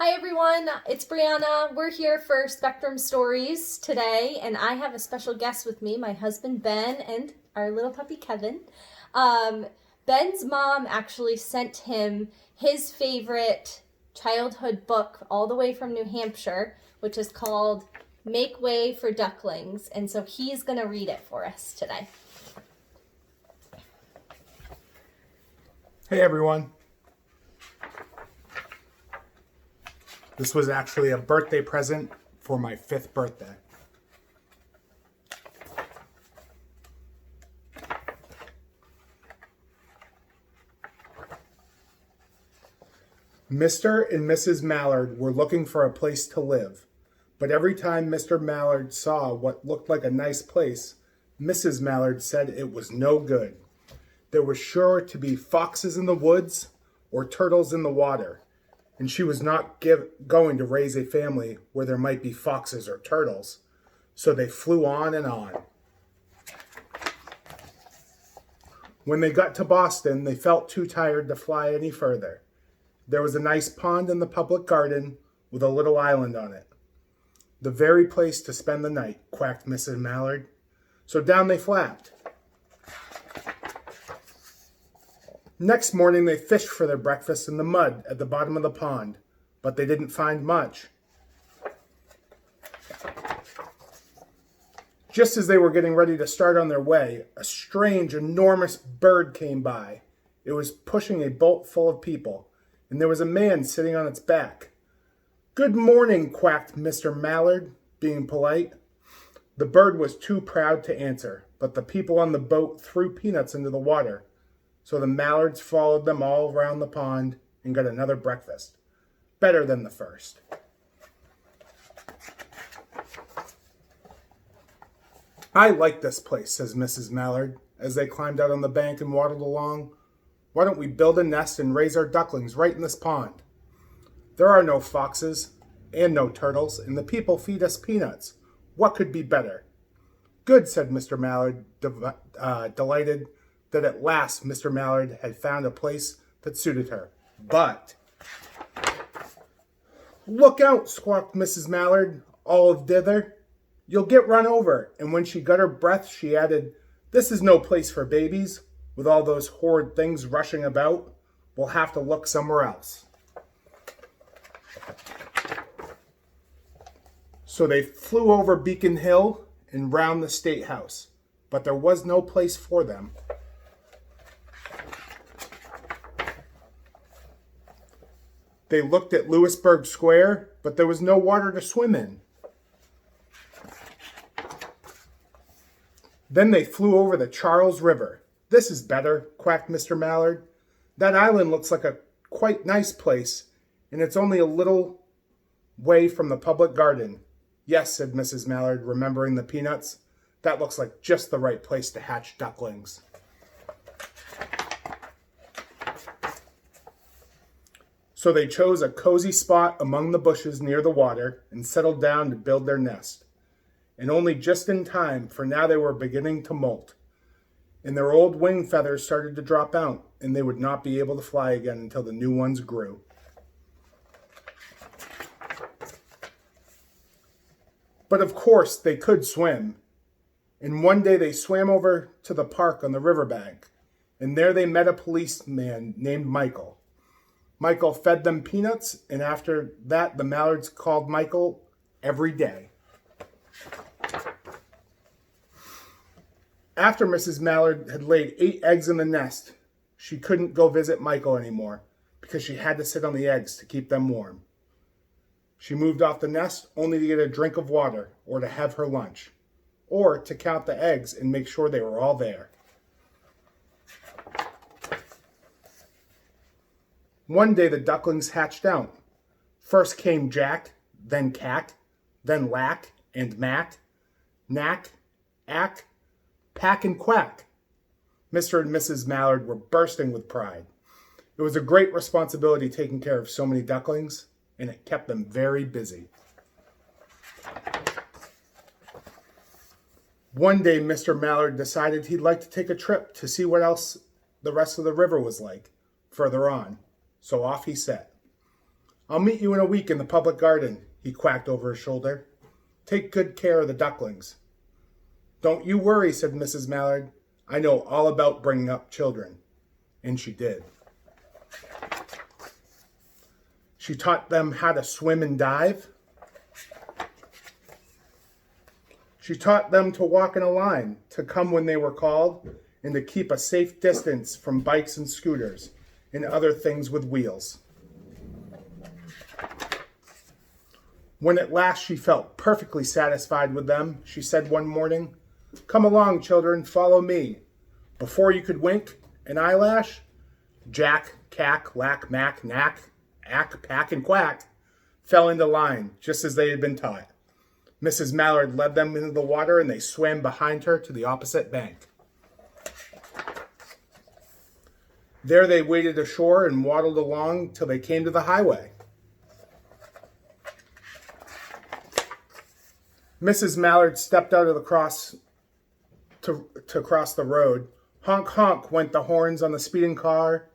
Hi everyone, it's Brianna. We're here for Spectrum Stories today, and I have a special guest with me, my husband Ben and our little puppy Kevin. Um, Ben's mom actually sent him his favorite childhood book all the way from New Hampshire, which is called Make Way for Ducklings, and so he's going to read it for us today. Hey everyone. This was actually a birthday present for my 5th birthday. Mr. and Mrs. Mallard were looking for a place to live, but every time Mr. Mallard saw what looked like a nice place, Mrs. Mallard said it was no good. There was sure to be foxes in the woods or turtles in the water, and she was not going to raise a family where there might be foxes or turtles. So they flew on and on. When they got to Boston, they felt too tired to fly any further. There was a nice pond in the public garden with a little island on it. The very place to spend the night, quacked Mrs. Mallard. So down they flapped. Next morning, they fished for their breakfast in the mud at the bottom of the pond, but they didn't find much. Just as they were getting ready to start on their way, a strange, enormous bird came by. It was pushing a boat full of people, and there was a man sitting on its back. "Good morning," quacked Mr. Mallard, being polite. The bird was too proud to answer, but the people on the boat threw peanuts into the water. So the Mallards followed them all around the pond and got another breakfast. Better than the first. "I like this place," says Mrs. Mallard, as they climbed out on the bank and waddled along. "Why don't we build a nest and raise our ducklings right in this pond? There are no foxes and no turtles, and the people feed us peanuts. What could be better?" "Good," said Mr. Mallard, delighted that at last Mr. Mallard had found a place that suited her. But, "Look out," squawked Mrs. Mallard, all of dither. "You'll get run over." And when she got her breath, she added, "This is no place for babies, with all those horrid things rushing about. We'll have to look somewhere else." So they flew over Beacon Hill and round the State House, but there was no place for them. They looked at Louisburg Square, but there was no water to swim in. Then they flew over the Charles River. "This is better," quacked Mr. Mallard. "That island looks like a quite nice place, and it's only a little way from the public garden." "Yes," said Mrs. Mallard, remembering the peanuts. "That looks like just the right place to hatch ducklings." So they chose a cozy spot among the bushes near the water and settled down to build their nest. And only just in time, for now they were beginning to molt, and their old wing feathers started to drop out, and they would not be able to fly again until the new ones grew. But of course they could swim, and one day they swam over to the park on the riverbank, and there they met a policeman named Michael. Michael fed them peanuts, and after that the Mallards called Michael every day. After Mrs. Mallard had laid 8 eggs in the nest, she couldn't go visit Michael anymore because she had to sit on the eggs to keep them warm. She moved off the nest only to get a drink of water or to have her lunch, or to count the eggs and make sure they were all there. One day the ducklings hatched out. First came Jack, then Cack, then Lack and Mack, Knack, Ack, Pack and Quack. Mr. and Mrs. Mallard were bursting with pride. It was a great responsibility taking care of so many ducklings, and it kept them very busy. One day, Mr. Mallard decided he'd like to take a trip to see what else the rest of the river was like further on. So off he set. I'll meet you in a week in the public garden, he quacked over his shoulder. Take good care of the ducklings. Don't you worry, said Mrs. Mallard. I know all about bringing up children. And she did. She taught them how to swim and dive. She taught them to walk in a line, to come when they were called, and to keep a safe distance from bikes and scooters and other things with wheels. When at last she felt perfectly satisfied with them, she said one morning, Come along, children, follow me. Before you could wink an eyelash, Jack, Cack, Lack, Mack, Knack, Ack, Pack, and Quack fell into line, just as they had been taught. Mrs. Mallard led them into the water, and they swam behind her to the opposite bank. There they waded ashore and waddled along till they came to the highway. Mrs. Mallard stepped out of the cross to cross the road. Honk, honk went the horns on the speeding car.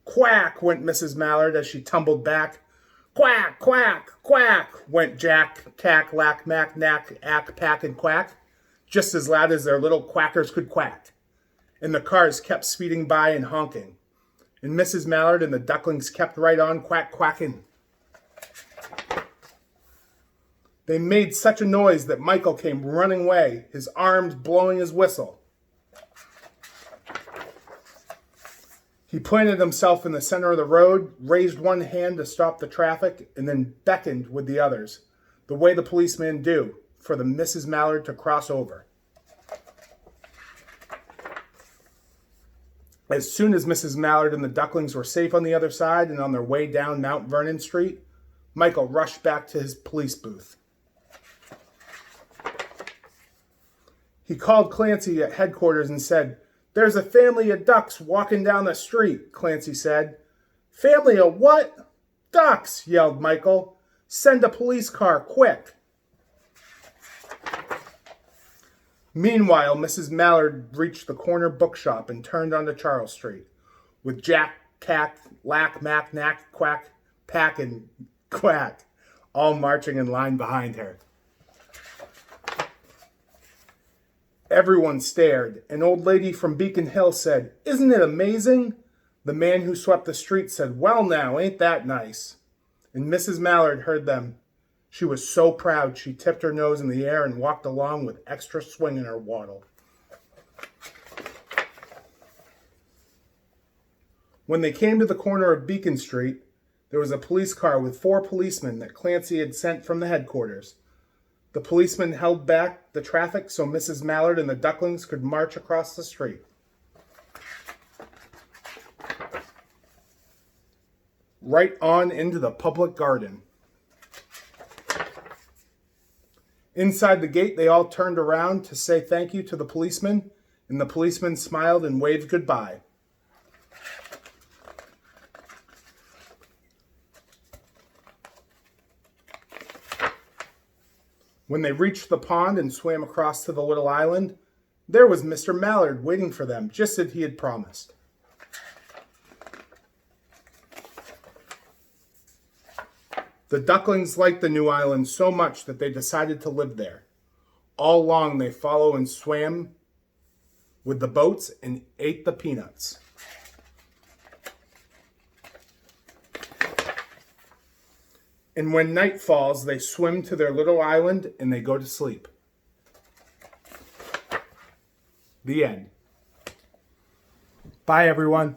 Quack went Mrs. Mallard as she tumbled back. Quack, quack, quack went Jack, Cack, Lack, Mack, Knack, Ack, Pack, and Quack, just as loud as their little quackers could quack. And the cars kept speeding by and honking. And Mrs. Mallard and the ducklings kept right on quack, quacking. They made such a noise that Michael came running away, his arms blowing his whistle. He planted himself in the center of the road, raised one hand to stop the traffic, and then beckoned with the others, the way the policemen do, for the Mrs. Mallard to cross over. As soon as Mrs. Mallard and the ducklings were safe on the other side and on their way down Mount Vernon Street, Michael rushed back to his police booth. He called Clancy at headquarters and said, There's a family of ducks walking down the street, Clancy said. Family of what? Ducks, yelled Michael. Send a police car, quick. Meanwhile, Mrs. Mallard reached the corner bookshop and turned onto Charles Street, with Jack, Cack, Lack, Mack, Knack, Quack, Pack, and Quack all marching in line behind her. Everyone stared. An old lady from Beacon Hill said, Isn't it amazing? The man who swept the street said, Well now, ain't that nice? And Mrs. Mallard heard them. She was so proud she tipped her nose in the air and walked along with extra swing in her waddle. When they came to the corner of Beacon Street, there was a police car with 4 policemen that Clancy had sent from the headquarters. The policemen held back the traffic so Mrs. Mallard and the ducklings could march across the street. Right on into the public garden. Inside the gate, they all turned around to say thank you to the policeman, and the policeman smiled and waved goodbye. When they reached the pond and swam across to the little island, there was Mr. Mallard waiting for them, just as he had promised. The ducklings liked the new island so much that they decided to live there. All along they followed and swam with the boats and ate the peanuts. And when night falls, they swim to their little island and they go to sleep. The end. Bye, everyone.